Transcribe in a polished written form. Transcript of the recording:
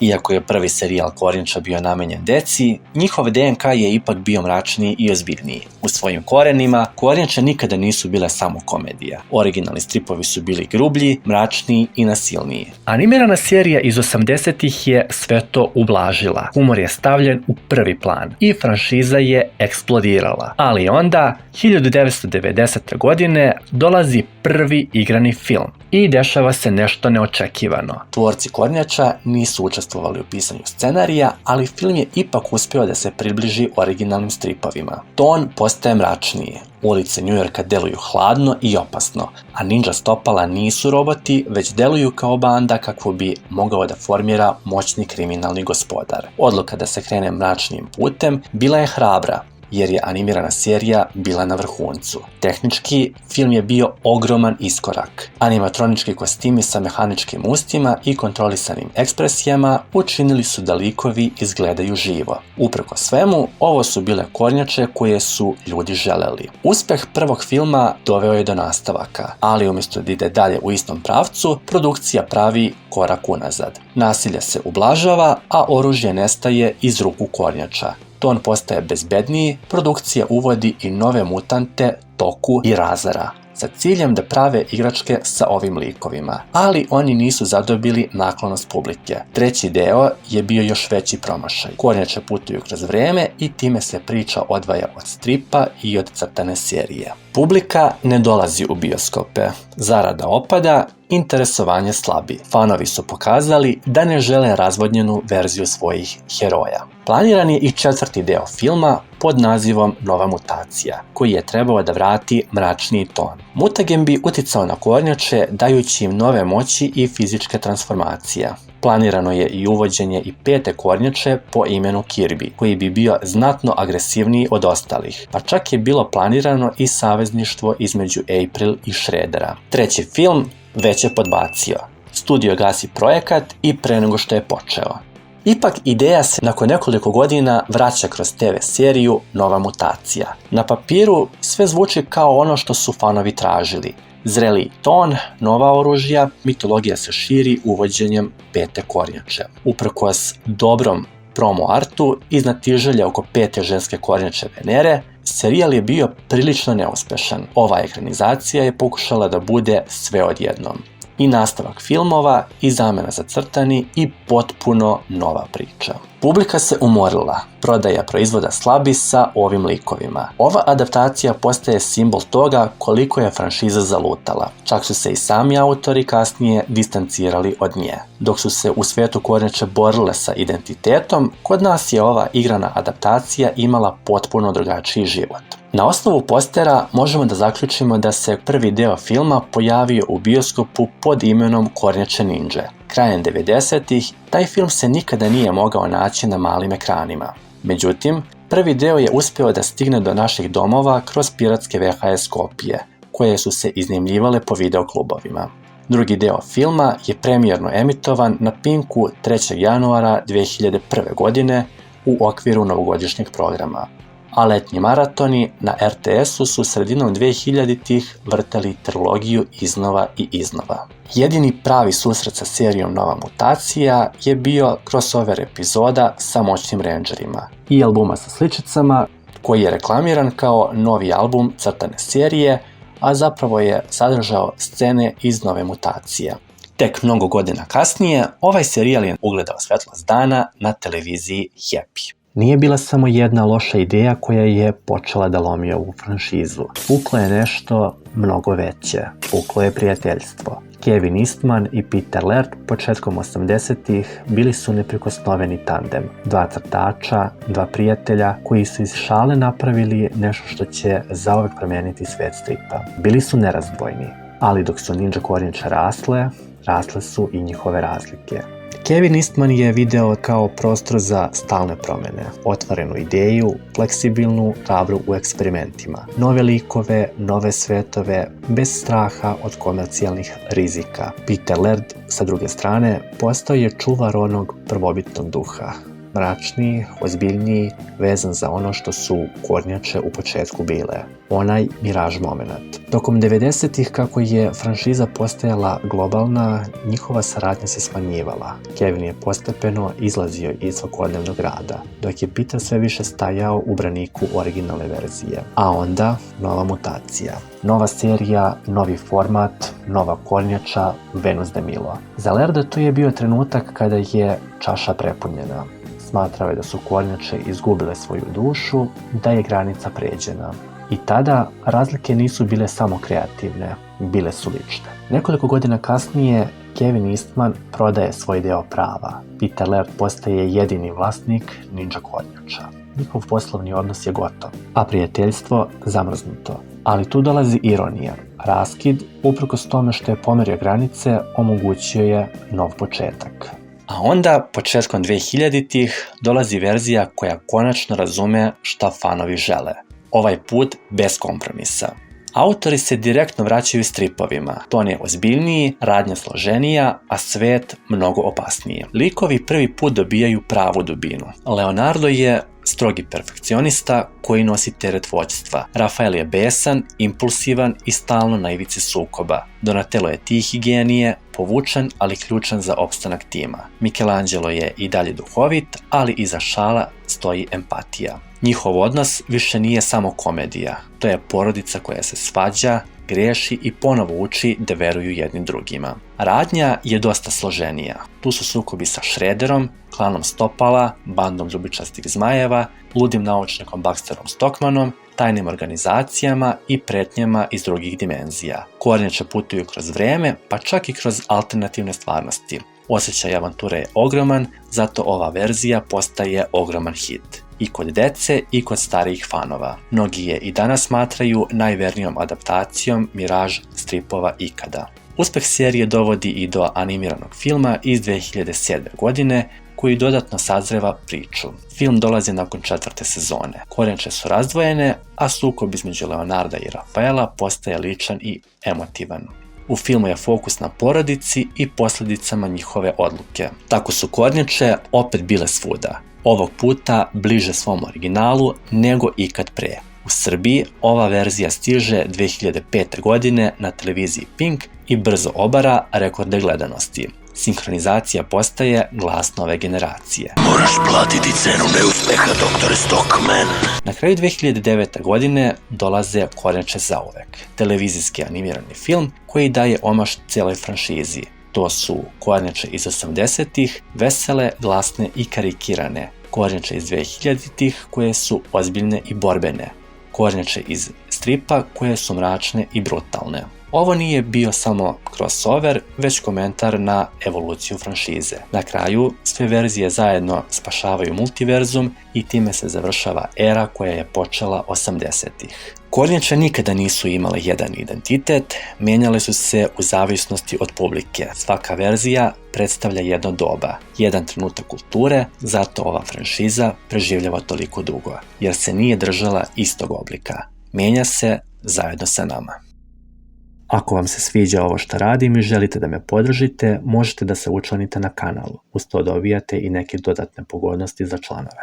Iako je prvi serijal Kornjača bio namenjen deci, njihov DNK je ipak bio mračniji i ozbiljniji. U svojim korenima, Kornjače nikada nisu bile samo komedija. Originalni stripovi su bili grublji, mračniji i nasilniji. Animirana serija iz 80-ih je sve to ublažila. Humor je stavljen u prvi plan i franšiza je eksplodirala. Ali onda, 1990. godine, dolazi prvi igrani film i dešava se nešto neočekivano. Tvorci Kornjača nisu učestvovali u pisanju scenarija, ali film je ipak uspio da se približi originalnim stripovima. Ton postaje mračniji, ulice Njujorka deluju hladno i opasno, a ninja stopala nisu roboti, već deluju kao banda kakvu bi mogao da formira moćni kriminalni gospodar. Odluka da se krene mračnijim putem bila je hrabra, jer je animirana serija bila na vrhuncu. Tehnički, film je bio ogroman iskorak. Animatronički kostimi sa mehaničkim ustima i kontrolisanim ekspresijama učinili su da likovi izgledaju živo. Uprkos svemu, ovo su bile Kornjače koje su ljudi želeli. Uspeh prvog filma doveo je do nastavaka, ali umjesto da ide dalje u istom pravcu, produkcija pravi korak unazad. Nasilje se ublažava, a oružje nestaje iz ruku Kornjača. Ton postaje bezbedniji, produkcija uvodi i nove mutante, Toku i Razara, sa ciljem da prave igračke sa ovim likovima, ali oni nisu zadobili naklonost publike. Treći deo je bio još veći promašaj. Kornjače putuju kroz vreme i time se priča odvaja od stripa i od crtane serije. Publika ne dolazi u bioskope, zarada opada, interesovanje slabi. Fanovi su pokazali da ne žele razvodnjenu verziju svojih heroja. Planiran je i četvrti deo filma pod nazivom Nova mutacija, koji je trebao da vrati mračniji ton. Mutagen bi uticao na Kornjače dajući im nove moći i fizičke transformacije. Planirano je i uvođenje i pete Kornjače po imenu Kirby, koji bi bio znatno agresivniji od ostalih, pa čak je bilo planirano i savezništvo između April i Shreddera. Treći film već je podbacio. Studio gasi projekat i pre nego što je počeo. Ipak ideja se nakon nekoliko godina vraća kroz TV seriju Nova mutacija. Na papiru sve zvuči kao ono što su fanovi tražili. Zreliji ton, nova oružja, mitologija se širi uvođenjem pete Kornjače. Uprkos dobrom promo artu, iznatiželja oko pete ženske Kornjače Venere, serijal je bio prilično neuspešan. Ova ekranizacija je pokušala da bude sve odjednom. I nastavak filmova, i zamena za crtani, i potpuno nova priča. Publika se umorila, prodaja proizvoda slabi sa ovim likovima. Ova adaptacija postaje simbol toga koliko je franšiza zalutala. Čak su se i sami autori kasnije distancirali od nje. Dok su se u svetu Kornjače borile sa identitetom, kod nas je ova igrana adaptacija imala potpuno drugačiji život. Na osnovu postera možemo da zaključimo da se prvi deo filma pojavio u bioskopu pod imenom Kornjače ninje. Krajem 90-ih taj film se nikada nije mogao naći na malim ekranima. Međutim, prvi deo je uspeo da stigne do naših domova kroz piratske VHS kopije, koje su se iznajmljivale po videoklubovima. Drugi deo filma je premijerno emitovan na Pinku 3. januara 2001. godine u okviru novogodišnjeg programa, a letnji maratoni na RTS-u su sredinom 2000-ih vrtali trilogiju iznova i iznova. Jedini pravi susret sa serijom Nova mutacija je bio crossover epizoda sa Moćnim Rangerima i albuma sa sličicama, koji je reklamiran kao novi album crtane serije, a zapravo je sadržao scene iz Nove mutacije. Tek mnogo godina kasnije, ovaj serijal je ugledao svetlost dana na televiziji Happy. Nije bila samo jedna loša ideja koja je počela da lomi ovu franšizu. Puklo je nešto mnogo veće. Puklo je prijateljstvo. Kevin Eastman i Peter Laird početkom 80-ih bili su neprikosnoveni tandem. Dva crtača, dva prijatelja koji su iz šale napravili nešto što će zauvek promijeniti svet stripa. Bili su nerazdvojni, ali dok su Ninja Kornjače rasle su i njihove razlike. Kevin Eastman je video kao prostor za stalne promjene, otvorenu ideju, fleksibilnu, hrabru u eksperimentima, nove likove, nove svetove, bez straha od komercijalnih rizika. Peter Laird, sa druge strane, postao je čuvar onog prvobitnog duha. mračniji, ozbiljniji, vezan za ono što su Kornjače u početku bile. Onaj miraž moment. Tokom 90-ih, kako je franšiza postajala globalna, njihova saradnja se smanjivala. Kevin je postepeno izlazio iz svakodnevnog rada, dok je Peter sve više stajao u braniku originalne verzije. A onda, nova mutacija. Nova serija, novi format, nova Kornjača, Venus de Milo. Za Lerda to je bio trenutak kada je čaša prepunjena. Smatrao je da su Kornjače izgubile svoju dušu, da je granica pređena. I tada razlike nisu bile samo kreativne, bile su lične. Nekoliko godina kasnije Kevin Eastman prodaje svoj deo prava. Peter Laird postaje jedini vlasnik Ninja Kornjača. Njihov poslovni odnos je gotov, a prijateljstvo zamrznuto. Ali tu dolazi ironija. Raskid, uprkos tome što je pomerio granice, omogućio je nov početak. A onda, početkom 2000-ih, dolazi verzija koja konačno razume šta fanovi žele. Ovaj put bez kompromisa. Autori se direktno vraćaju stripovima. Ton je ozbiljniji, radnja složenija, a svet mnogo opasniji. Likovi prvi put dobijaju pravu dubinu. Leonardo je strogi perfekcionista koji nosi teret vođstva. Rafael je besan, impulsivan i stalno na ivici sukoba. Donatello je tih genije, povučen, ali ključan za opstanak tima. Michelangelo je i dalje duhovit, ali iza šala stoji empatija. Njihov odnos više nije samo komedija. To je porodica koja se svađa, greši i ponovo uči da veruju jednim drugima. Radnja je dosta složenija. Tu su sukobi sa Shredderom, klanom Stopala, bandom ljubičastih zmajeva, ludim naučnikom Baxterom Stockmanom, tajnim organizacijama i pretnjama iz drugih dimenzija. Kornjače putuju kroz vreme, pa čak i kroz alternativne stvarnosti. Osjećaj avanture je ogroman, zato ova verzija postaje ogroman hit. I kod dece i kod starijih fanova. Mnogi je i danas smatraju najvernijom adaptacijom Miraž stripova ikada. Uspeh serije dovodi i do animiranog filma iz 2007. godine koji dodatno sazreva priču. Film dolazi nakon 4. sezone. Kornjače su razdvojene, a sukob između Leonarda i Rafaela postaje ličan i emotivan. U filmu je fokus na porodici i posljedicama njihove odluke. Tako su Kornjače opet bile svuda. Ovog puta bliže svom originalu nego ikad pre. U Srbiji ova verzija stiže 2005. godine na televiziji Pink i brzo obara rekorde gledanosti. Sinkronizacija postaje glas nove generacije. Moraš platiti cenu neuspeha, doktore Stockman. Na kraju 2009. godine dolaze Kornjače zauvek, televizijski animirani film koji daje omaž cijeloj franšizi. To su Kornjače iz 80-ih, vesele, glasne i karikirane. Kornjače iz 2000-ih koje su ozbiljne i borbene. Kornjače iz stripa koje su mračne i brutalne. Ovo nije bio samo crossover, već komentar na evoluciju franšize. Na kraju, sve verzije zajedno spašavaju multiverzum i time se završava era koja je počela 80-ih. Kornjače nikada nisu imale jedan identitet, mijenjale su se u zavisnosti od publike. Svaka verzija predstavlja jedno doba, jedan trenutak kulture, zato ova franšiza preživljava toliko dugo, jer se nije držala istog oblika. Mijenja se zajedno sa nama. Ako vam se sviđa ovo što radim i želite da me podržite, možete da se učlanite na kanal. Uz to dobijate i neke dodatne pogodnosti za članove.